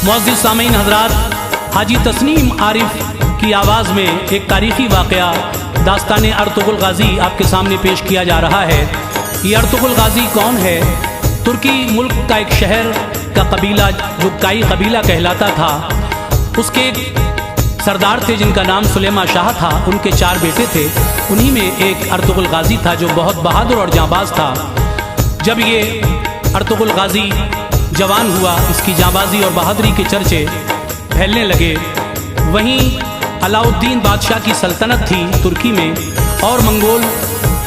मुअज़्ज़िज़ सामीन हज़रात, हाजी तस्नीम आरिफ की आवाज़ में एक तारीख़ी वाक़या दास्तान अर्तुग़रुल गाज़ी आपके सामने पेश किया जा रहा है। ये अर्तुग़रुल गाज़ी कौन है? तुर्की मुल्क का एक शहर का कबीला जो काई कबीला कहलाता था, उसके एक सरदार थे जिनका नाम सुलेमा शाह था। उनके 4 बेटे थे, उन्हीं में एक अर्तुग़रुल गाज़ी था जो बहुत बहादुर और जांबाज था। जब ये अर्तुग़रुल गाज़ी जवान हुआ, इसकी जांबाजी और बहादुरी के चर्चे फैलने लगे। वहीं अलाउद्दीन बादशाह की सल्तनत थी तुर्की में, और मंगोल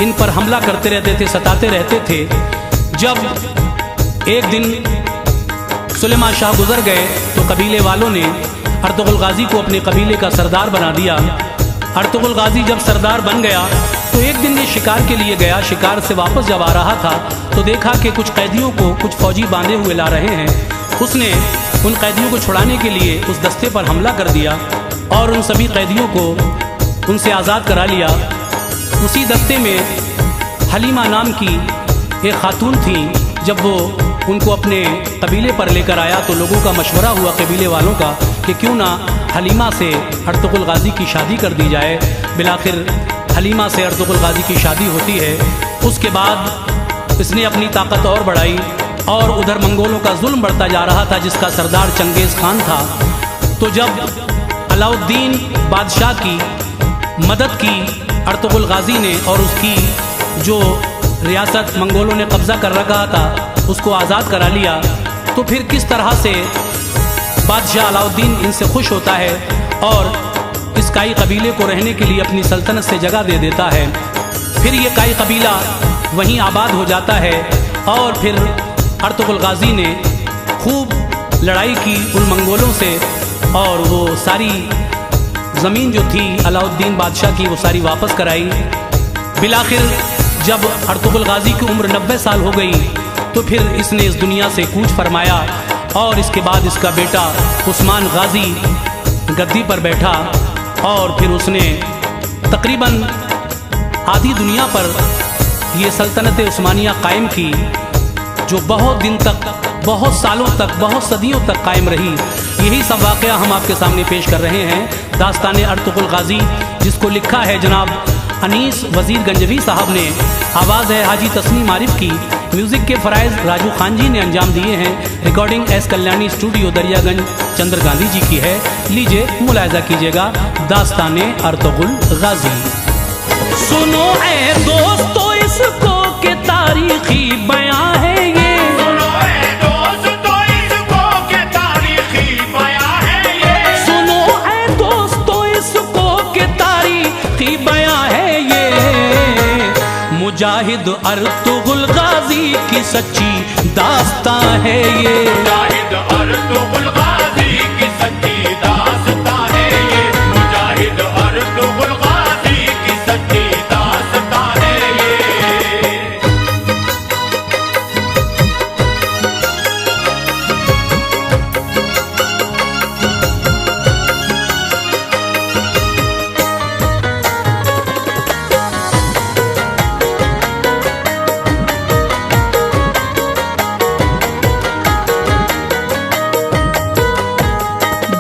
इन पर हमला करते रहते थे, सताते रहते थे। जब एक दिन सुलेमा शाह गुजर गए तो कबीले वालों ने अर्तुग़रुल गाज़ी को अपने कबीले का सरदार बना दिया। अर्तुग़रुल गाज़ी जब सरदार बन गया तो एक दिन ये शिकार के लिए गया। शिकार से वापस जब आ रहा था तो देखा कि कुछ कैदियों को कुछ फौजी बांधे हुए ला रहे हैं। उसने उन कैदियों को छुड़ाने के लिए उस दस्ते पर हमला कर दिया और उन सभी कैदियों को उनसे आज़ाद करा लिया। उसी दस्ते में हलीमा नाम की एक खातून थी। जब वो उनको अपने कबीले पर लेकर आया तो लोगों का मशवरा हुआ कबीले वालों का कि क्यों ना हलीमा से अर्तुग़रुल गाज़ी की शादी कर दी जाए। बिलाखिर हलीमा से अर्तुग़रुल गाज़ी की शादी होती है। उसके बाद इसने अपनी ताकत और बढ़ाई और उधर मंगोलों का जुल्म बढ़ता जा रहा था जिसका सरदार चंगेज़ खान था। तो जब अलाउद्दीन बादशाह की मदद की अर्तुग़रुल गाज़ी ने और उसकी जो रियासत मंगोलों ने कब्ज़ा कर रखा था उसको आज़ाद करा लिया, तो फिर किस तरह से बादशाह अलाउद्दीन इनसे खुश होता है और इस काई कबीले को रहने के लिए अपनी सल्तनत से जगह दे देता है। फिर ये काई कबीला वहीं आबाद हो जाता है और फिर अर्तुग़रुल गाज़ी ने खूब लड़ाई की उन मंगोलों से और वो सारी ज़मीन जो थी अलाउद्दीन बादशाह की वो सारी वापस कराई। बिलाखिर जब अर्तुग़रुल गाज़ी की उम्र 90 साल हो गई तो फिर इसने इस दुनिया से कूच फरमाया और इसके बाद इसका बेटा उस्मान गाज़ी गद्दी पर बैठा और फिर उसने तकरीबन आधी दुनिया पर ये सल्तनत उस्मानिया कायम की, जो बहुत दिन तक, बहुत सालों तक, बहुत सदियों तक कायम रही। यही सब वाक़या हम आपके सामने पेश कर रहे हैं। दास्तान अर्तुग़रुल गाज़ी, जिसको लिखा है जनाब अनीस वज़ीर गंजवी साहब ने, आवाज़ है हाजी तस्नीम आरिफ की, म्यूज़िक के फ़राइज़ राजू खान जी ने अंजाम दिए हैं। Recording S Kalyani studio Daryaganj Chandra Gandhi ji की है। लीजिए मुलाहिज़ा कीजिएगा दास्तान अर्तुग़रुल गाज़ी। सुनो ऐ दोस्तों इसको के तारीख़ी बयां है ये, सुनो ऐ दोस्तों इसको के तारीख़ी बयां है ये, सुनो ऐ दोस्तों इसको के तारीख़ी बयां है ये। मुजाहिद अर्तुग़रुल गाज़ी की सच्ची दास्तां है ये, मुजाहिद अर्तुग़रुल गाज़ी की सच्ची दास्तां है ये, मुजाहिद अर्तुग़रुल गाज़ी की सच्ची दास्तां है ये।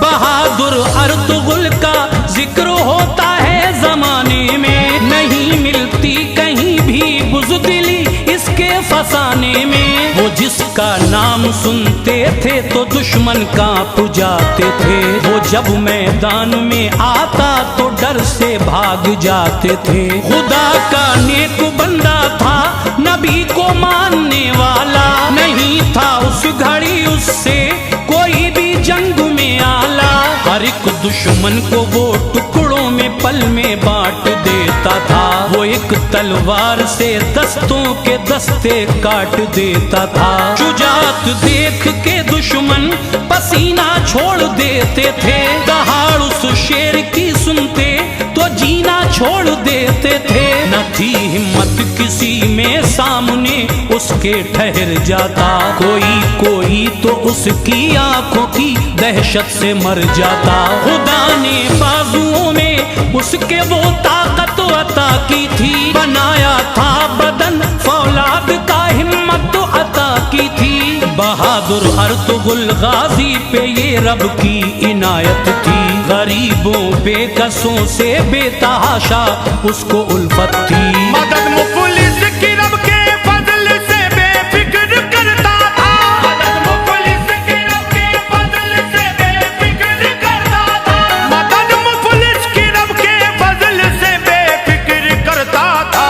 बहादुर अर्तुग़रुल का जिक्र होता है ज़माने में, नहीं मिलती कहीं भी बुज़दिली इसके फसाने में। वो जिसका नाम सुनते थे तो दुश्मन कांप जाते थे, वो जब मैदान में आता तो डर से भाग जाते थे। खुदा का नेक बंदा था, नबी को मानने वाला, नहीं था उस घड़ी उससे कोई भी जंग में आला। हर एक दुश्मन को वो टुकड़ों में पल में बांट देता था, वो एक तलवार से दस्तों के दस्ते काट देता था। शुजाअत देख के दुश्मन पसीना छोड़ देते थे, दहाड़ उस शेर की सुनते तो जीना छोड़ देते थे। न थी हिम्मत किसी में सामने उसके ठहर जाता, कोई तो उसकी आंखों की दहशत से मर जाता। खुदा ने बाजुओं में उसके वो ताकत अता की थी, बनाया था बदन फौलाद का हिम्मत अता की थी। बहा बहादुर अर्तुगरुल गाजी पे ये रब की इनायत थी। गरीबों बेकसों से बेतहाशा उसको उल्फत थी। मदद मुफलिस की रब के फजल से बेफिक्र करता था। मदद मुफलिस की रब के फजल से बेफिक्र करता था। मदद मुफलिस की रब के फजल से बेफिक्र करता था।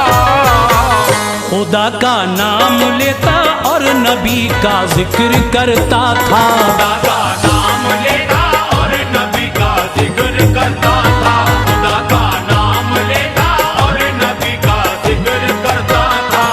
खुदा का नाम लेता और नबी का जिक्र करता था। खुदा का नाम लेता और नबी का जिक्र करता था। खुदा का नाम लेता और नबी का जिक्र करता था।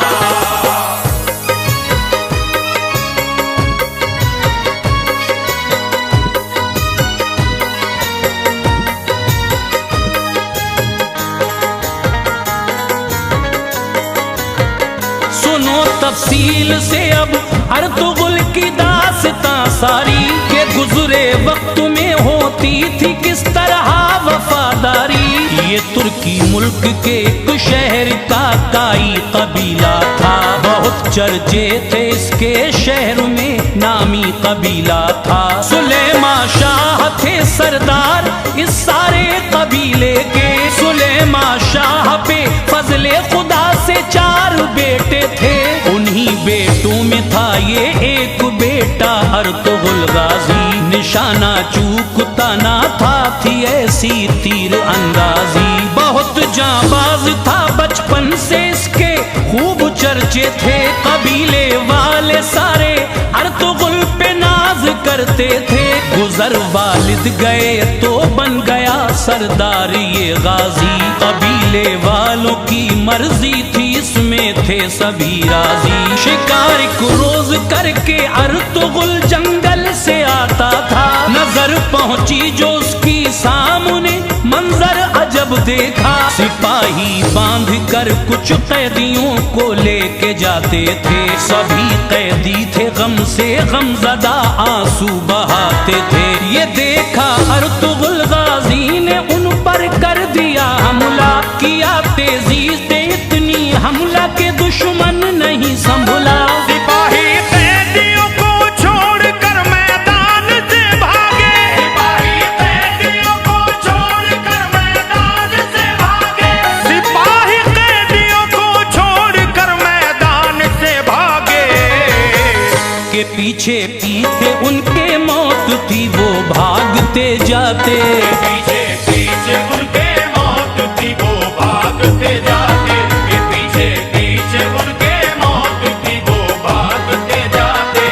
सुनो तफसील से अब अर्तुगरुल की दास्तां सारी के गुजरे वक्त में होती थी किस तरह वफादारी। ये तुर्की मुल्क के एक शहर का काई कबीला था। बहुत चर्चे थे इसके शहर में नामी कबीला था। सुलेमा शाह थे सरदार इस सारे कबीले के। सुलेमा शाह पे फजले खुदा से 4 बेटे थे। उन्हीं बेटों में था ये एक बेटा अर्तुगरुल गाजी। निशाना चूकता ना था थी ऐसी तीर अंदाजी। बहुत जाबाज था बचपन से इसके खूब चर्चे थे। कबीले वाले सारे अर्तुगरुल पे नाज करते थे। गुजर वालिद गए तो बन गया सरदार ये गाजी। कबीले वालों की मर्जी थी इसमें थे सभी राजी। शिकार को रोज करके अर्तुगरुल जंगल से आता था। नजर पहुंची जो उसकी सामने मंजर अजब देखा। सिपाही बांध कर कुछ कैदियों को लेके जाते थे। सभी कैदी थे गम से गमज़दा आंसू बहाते थे। ये देखा अर्तुगरुल गाजी ने उन पर कर दिया हमला। किया तेजी से इतनी हमला के दुश्मन नहीं संभला। सिपाही कैदियों को छोड़कर मैदान से भागे। सिपाही कैदियों को छोड़कर मैदान से भागे। सिपाही कैदियों को छोड़कर मैदान से भागे। के पीछे पीछे उनके मौत थी वो भागते जाते। पीछे पीछे उनके मौत थी वो भागते जाते। पीछे पीछे उनके मौत थी वो भागते जाते।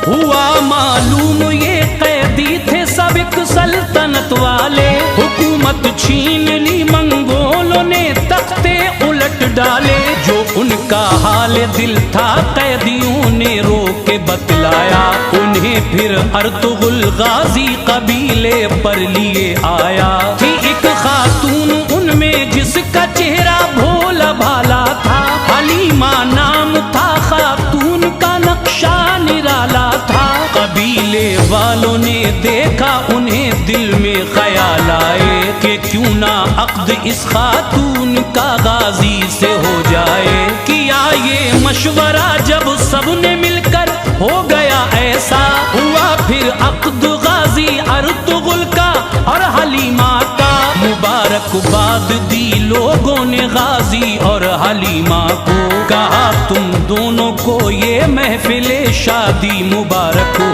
हुआ मालूम ये कैदी थे सब एक सल्तनत वाले। हुकूमत छीन ली मंगोलों ने तख्ते उलट डाले। जो उनका हाल दिल था कैदियों ने रो के बतलाया। उन्हें फिर अर्तुगरुल गाजी कबीले पर लिए आया। थी एक खातून उनमें जिसका चेहरा भोला भाला था। हलीमा नाम था खातून का नक्शा निराला था। कबीले वालों ने देखा उन्हें दिल में ख्याल आए कि क्यों ना अक्द इस खातून का गाजी से हो जाए। किया ये मशवरा जब सबने मिलकर हो गया ऐसा। हुआ फिर अक्द गाजी अर्तुगरुल का और हलीमा का। मुबारकबाद दी लोगों ने गाजी और हलीमा को। कहा तुम दोनों को ये महफिले शादी मुबारक हो।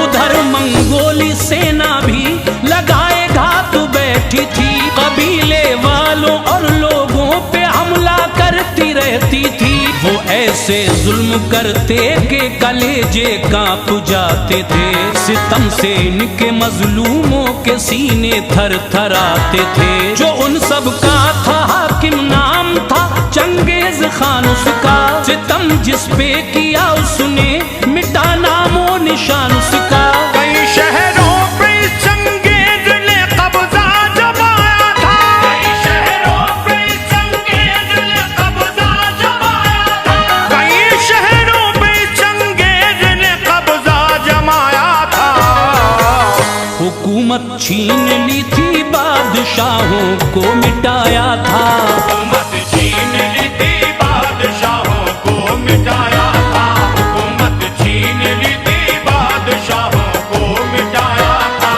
उधर मंगोली सेना भी लगाए घात बैठी थी। कबीले वालों और लोगों पे हमला करती रहती थी। वो ऐसे जुल्म करते कि कलेजे कांप जाते थे। सितम से इनके मजलूमों के सीने थर थर आते थे। जो उन सब का था हाकिम नाम था चंगेज खान उसका। सितम जिस पे किया उसने मिटा नामो निशान उसका। कई शहरों पे चंगेज ने कब्जा जमाया था। कई शहरों पे छीन ली थी, बादशाहों को मिटाया था। हुकूमत छीन ली थी, बादशाहों को मिटाया था। हुकूमत छीन ली थी, बादशाहों को मिटाया था।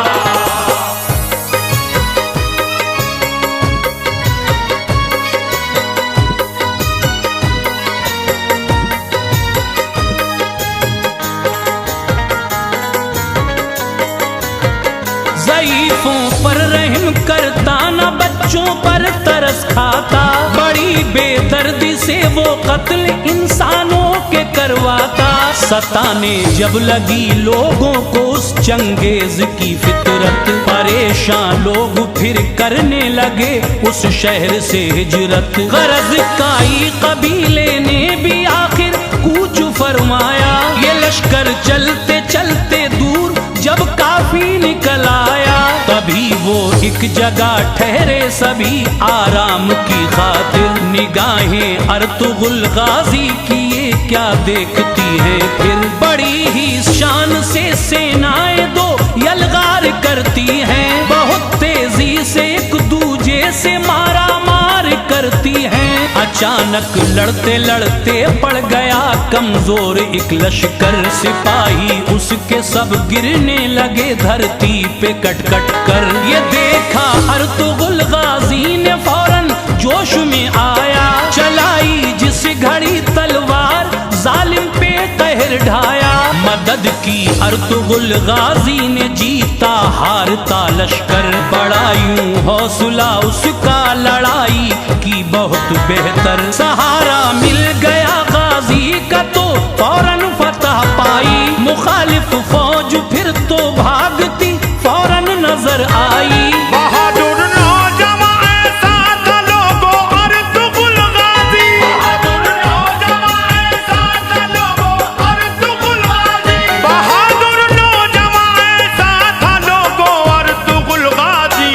ज़ईफ़ों पर रहम करता, न बच्चों पर तरस खाता। बड़ी बेदर्दी से वो कत्ल इंसानों के करवाता। सताने जब लगी लोगों को उस चंगेज की फितरत, परेशान लोग फिर करने लगे उस शहर से हिजरत। गरज काई कबीले ने भी आखिर कूच फरमाया। ये लश्कर चलते चलते दूर जब काफी निकल आया, तभी वो एक जगह ठहरे सभी आराम की खातिर। निगाहें अर्तुगुल गाजी की ये क्या देखती हैं फिर, बड़ी ही शान से सेनाएं दो यलगार करती हैं। बहुत तेजी से एक दूजे से मारा मार करती हैं। अचानक लड़ते लड़ते पड़ गया कमजोर एक लश्कर। सिपाही उसके सब गिरने लगे धरती पे कट कट कर। ये देखा अर्तुगुल गाजी ने फौरन जोश में आया। चलाई जिस घड़ी तलवार जालिम पे कहर ढाया। मदद की अर्तुगुल गाजी ने, जीता हारता लश्कर। बड़ा यूं हौसला उसका लड़ाई की बहुत बेहतर। सहारा मिल गया गाजी का तो फौरन फतह पाई। मुखालिफ फौज फिर तो भागती फौरन नजर आई। बहादुर नौजवान ऐसा था लोगों अर्तुगुल गाजी। बहादुर नौजवान ऐसा था लोगों अर्तुगुल गाजी। बहादुर नौजवान ऐसा था लोगों अर्तुगुल गाजी।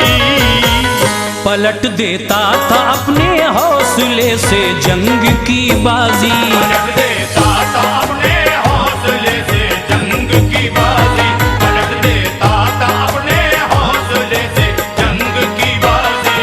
पलट देता था अपने हौसले से जंग की बाजी। पलट देता था अपने हौसले से जंग की बाजी। पलट देता था अपने हौसले से जंग की बाजी।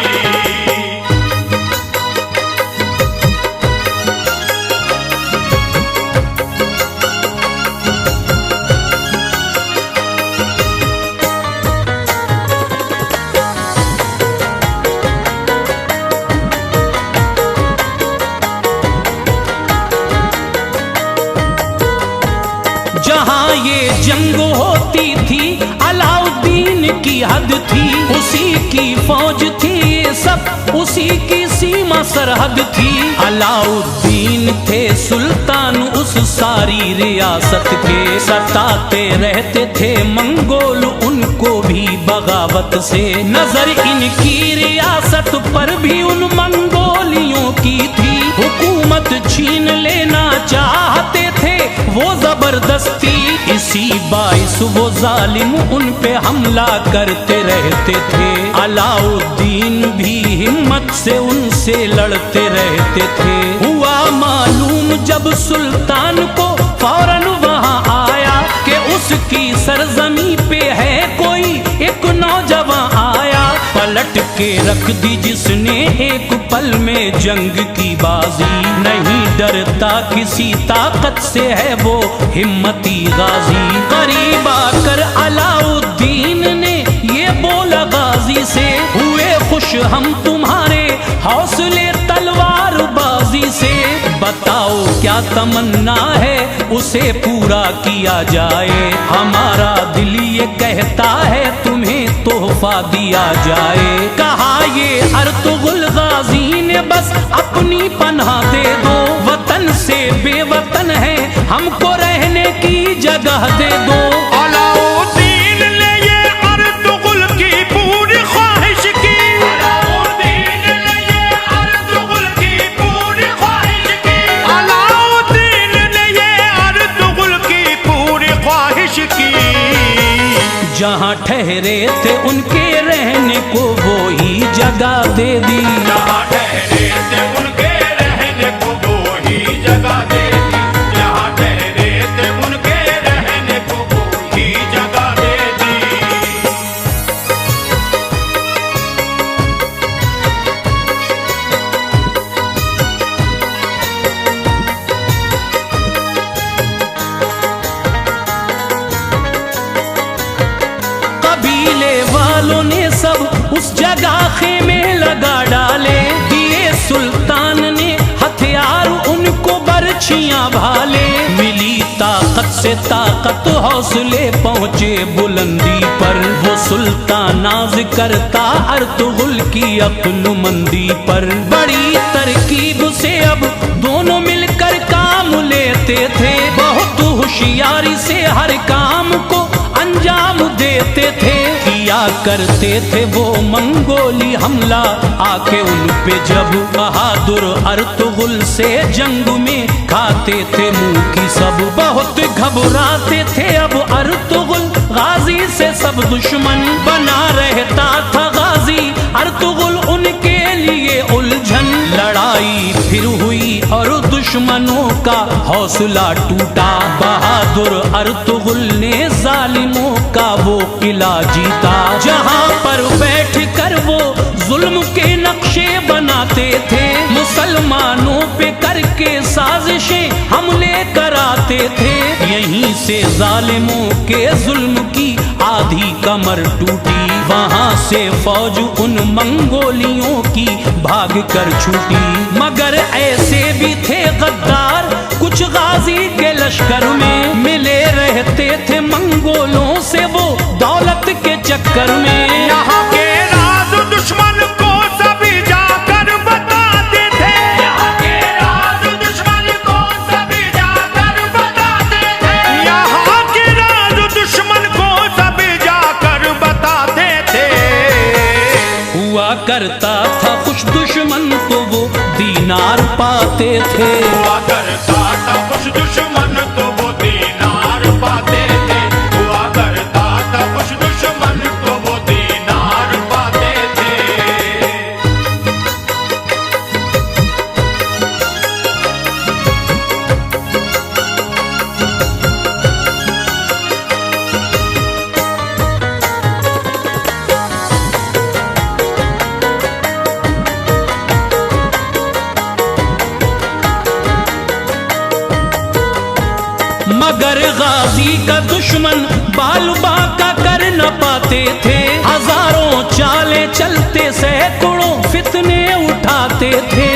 जहाँ ये जंग होती थी अलाउद्दीन की हद थी। उसी की फौज थी ये सब, उसी की सीमा सरहद थी। अलाउद्दीन थे सुल्तान उस सारी रियासत के। सताते रहते थे मंगोल उनको भी बगावत से। नजर इनकी रियासत पर भी उन मंगोलियों की थी। हुकूमत छीन लेना चाहते थे वो जबरदस्ती। इसी बाइस वो जालिम उन पे हमला करते रहते थे। अलाउद्दीन भी हिम्मत से उनसे लड़ते रहते थे। हुआ मालूम जब सुल्तान को फौरन वहां आया कि उसकी सरजमी पे है कोई एक नौजवान आया। पलट के रख दी जिसने एक पल में जंग की बाजी। नहीं डरता किसी ताकत से है वो हिम्मती गाजी। करीब आकर अलाउद्दीन ने ये बोला गाजी से, हुए खुश हम तुम्हारे हौसले तलवार बाजी से। बताओ क्या तमन्ना है उसे पूरा किया जाए। हमारा दिल ये कहता है तुम्हें तोहफा दिया जाए। कहा ये अर्तुगुल गाजी ने बस अपनी पनाह दे दो। वतन से बेवतन है हमको रहने की जगह दे दो। अलाउद्दीन ने ये अर्तुगुल की पूरी ख्वाहिश की। अलाउद्दीन ने ये अर्तुगुल की पूरी ख्वाहिश की। अलाउद्दीन ने ये अर्तुगुल की पूरी ख्वाहिश की। जहाँ ठहरे थे उनके रहने को वो ही जगह दे दी। जहाँ ठहरे थे उनके रहने को वो ही जगह दे दी। जहाँ ठहरे थे उनके रहने को वो ही जगह दे दी। उस जगह खेमे लगा डाले, दिए सुल्तान ने हथियार उनको बरछियां भाले। मिली ताकत से ताकत हौसले पहुंचे बुलंदी पर, वो सुल्तान नाज करता अर्तुगरुल की अक्लमंदी पर। बड़ी तरकीब से अब दोनों मिलकर काम लेते थे, बहुत होशियारी से हर काम को अंजाम देते थे। किया करते थे वो मंगोली हमला आके उन पे जब, बहादुर अर्तुगरुल से जंग में खाते थे मुंह की सब। बहुत घबराते थे अब अर्तुगरुल गाजी से सब दुश्मन, बना रहता था गाजी अर्तुगरुल उनके लिए उलझन। लड़ाई फिर हुई और दुश्मनों का हौसला टूटा, बहादुर अर्तुगरुल ने जालिमों का वो किला जीता। जहां पर बैठ कर वो जुल्म के नक्शे बनाते थे, मुसलमानों पे करके साजिशें हमले कराते थे। यहीं से जालिमों के जुल्म की आधी कमर टूटी, वहां से फौज उन मंगोलियों की भाग कर छूटी। मगर ऐसे भी थे गद्दार कुछ गाजी के लश्कर में, मिले रहते थे मंगोलों से वो दौलत के चक्कर में। यहाँ के राज दुश्मन को सभी जाकर बताते थे, यहाँ के राज दुश्मन को सभी जाकर बताते थे, यहाँ के राज दुश्मन को सभी जाकर बताते थे। हुआ करता था कुछ दुश्मन तो वो दीनार पाते थे, हुआ करता था कुछ दुश्मन तो वो दीनार पाते थे, हुआ करता था कुछ दुश्मन तो वो दीनार पाते थे। मगर गाजी का दुश्मन बाल बाका कर न पाते थे। हजारों चाले चलते सैकड़ों फितने उठाते थे।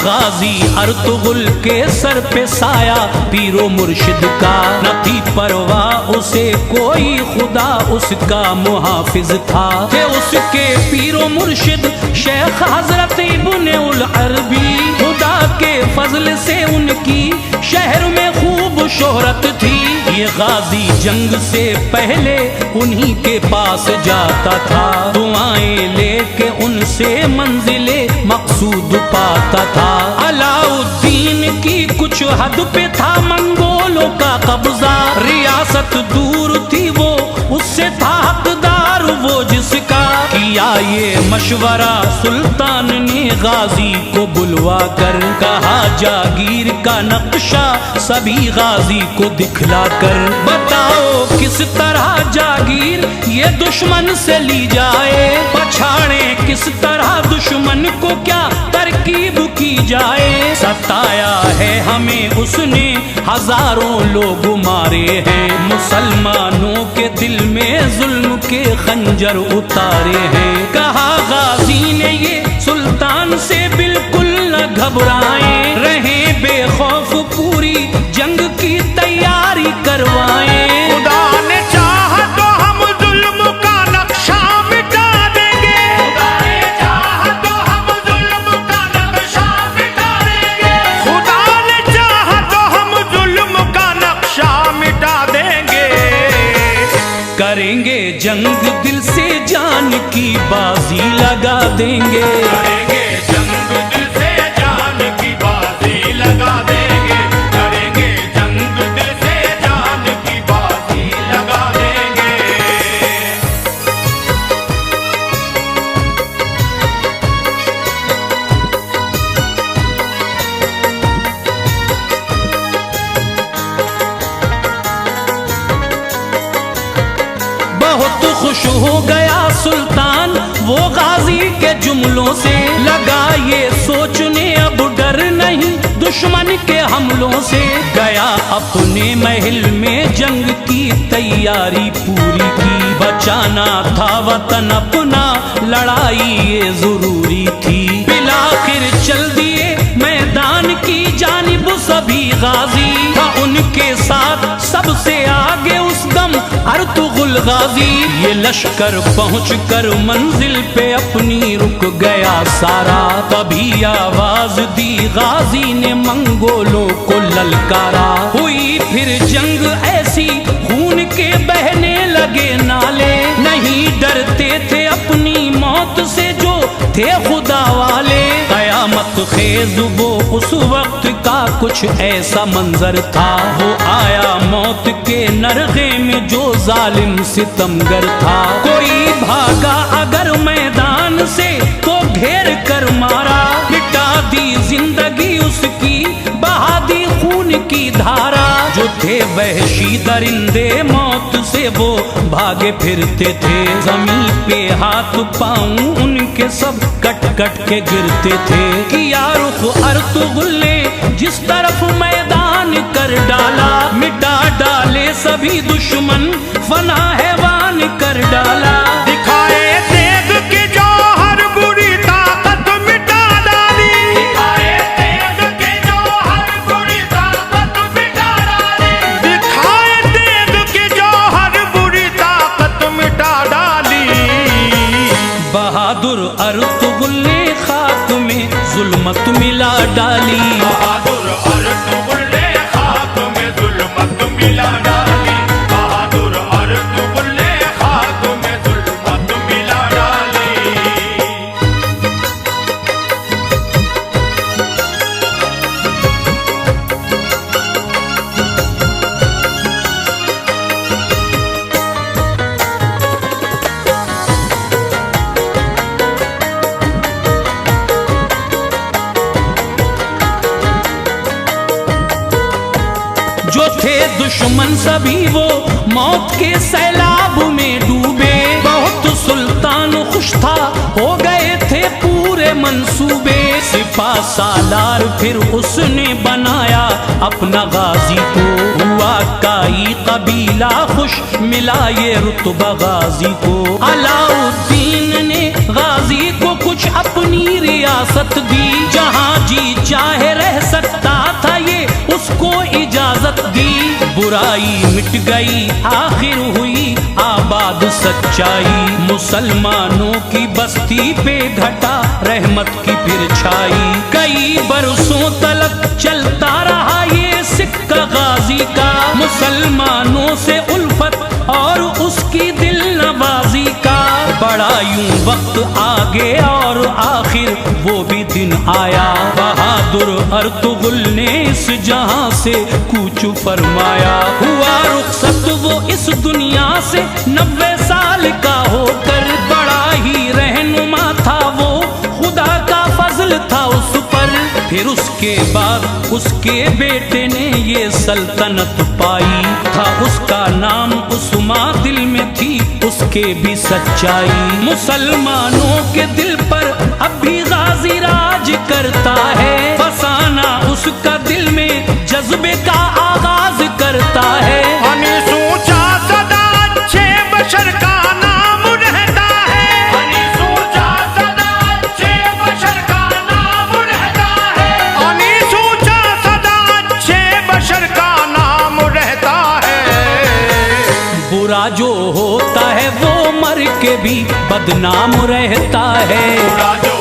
गाजी अर्तुगरुल के सर पे साया पीरो मुर्शिद का, न थी परवाह उसे कोई खुदा उसका मुहाफिज था। थे उसके पीरो मुर्शिद शेख हजरत इब्ने उल अरबी, खुदा के फजल से उनकी शहर में खूब शोहरत थी। ये गाजी जंग से पहले उन्हीं के पास जाता था, दुआएं लेके उनसे मंजिले मकसूद पाता था। अलाउद्दीन की कुछ हद पे था मंगोलों का कब्जा, रियासत दूर थी वो उससे था हकदार वो जिसका। किया ये मशवरा सुल्तान ने गाजी को बुलवा कर, कहा जागीर का नक्शा सभी गाजी को दिखला कर। बताओ किस तरह जागीर ये दुश्मन से ली जाए, पछाड़े किस तरह दुश्मन को क्या तरकीब की जाए। सताया है हमें उसने हजारों लोग मारे हैं, मुसलमानों के दिल में जुल्म के खंजर उतारे हैं। कहा गाजी ने ये सुल्तान से बिल्कुल न घबराएं, रहें बेखौफ पूरी जंग की तैयारी करवाएं। खुदा ने चाहा तो हम जुल्म का नक्शा मिटा देंगे, खुदा ने चाहा तो हम जुल्म का नक्शा मिटा देंगे, खुदा ने चाहा तो हम जुल्म का नक्शा मिटा देंगे। करेंगे जंग दिल से जान की बाजी लगा देंगे, करेंगे जंग दिल से जान की बाजी लगा देंगे, करेंगे जंग दिल से जान की बाजी लगा देंगे। बहुत खुश हो गया सुल्तान वो गाजी के जुमलों से, लगा ये सोचने अब डर नहीं दुश्मन के हमलों से। गया अपने महल में जंग की तैयारी पूरी की, बचाना था वतन अपना लड़ाई ये जरूरी थी। बिलाखिर चल दिए मैदान की जानिब सभी गाजी, था उनके साथ सबसे आगे उस दम अर्तुगरुल गाजी। ये लश्कर पहुंचकर मंजिल पे अपनी रुक गया सारा, तभी आवाज दी गाजी ने मंगोलों को ललकारा। हुई फिर जंग ऐसी खून के बहने लगे नाले, नहीं डरते थे अपनी मौत से जो थे खुदा वाले। कयामत खेज वो उस वक्त का कुछ ऐसा मंजर था, वो आया मौत के नरगे में जो जालिम सितमगर था। कोई भागा अगर मैदान से तो घेर कर मारा, मिटा दी जिंदगी उसकी बहा दी खून की धारा। जो थे वहशी दरिंदे मौत से वो भागे फिरते थे, जमीन पे हाथ पांव उनके सब कट कट के गिरते थे। किया रुख अर्तुगरुल ने जिस तरफ मैदान कर डाला, मिटा डाले सभी दुश्मन फना हैवान कर डाला। दिखाए तेग की जौहर बुरी ताकत मिटा डाली, दिखाए तेग की जौहर बुरी ताकत मिटा डाली, दिखाए तेग की जौहर बुरी ताकत मिटा डाली। बहादुर अर्तुगरुल ने खाक में जुल्मत मिला डाली, बहादुर अर्तुगरुल ने खाक में जुल्मत मिला डाली, बहादुर अर्तुगरुल ने खाक में जुल्मत मिला डाली। जो थे दुश्मन सभी वो मौत के सैलाब में डूबे। बहुत सुल्तान खुश था हो गए थे पूरे मंसूबे, सिपा सालार फिर उसने बनाया अपना गाजी को। हुआ काई कबीला खुश मिला ये रुतबा गाजी को। अलाउद्दीन ने गाजी को कुछ अपनी रियासत दी, जहां जी चाहे रह सकता था ये उसको इजाजत दी। बुराई मिट गई आखिर हुई आबाद सच्चाई, मुसलमानों की बस्ती पे घटा रहमत की फिर छाई। कई बरसों तलक चलता रहा ये सिक्का गाजी का, मुसलमानों से उल्फत और उसकी दिल नवाजी का। बड़ा यूं वक्त आगे और आखिर वो भी दिन आया, बहादुर अर्तुगरुल ने इस जहां से कूच फरमाया। हुआ रुखसत वो इस दुनिया से 90 साल का होकर, बड़ा ही रहनुमा था वो खुदा का फजल था उस पर। फिर उसके बाद उसके बेटे ने ये सल्तनत पाई, था उसका नाम उस्मा, दिल में थी उसके भी सच्चाई। मुसलमानों के दिल पर अब भी गाजी राज करता है, फसाना उसका दिल में जज्बे का आगाज करता है। हनी सोचा सदा अच्छे बशर का नाम रहता है, हनी सोचा सदा अच्छे बशर का नाम रहता है, हनी सोचा सदा अच्छे बशर का नाम रहता है। बुरा जो होता है वो मर के भी बदनाम रहता है, बुरा जो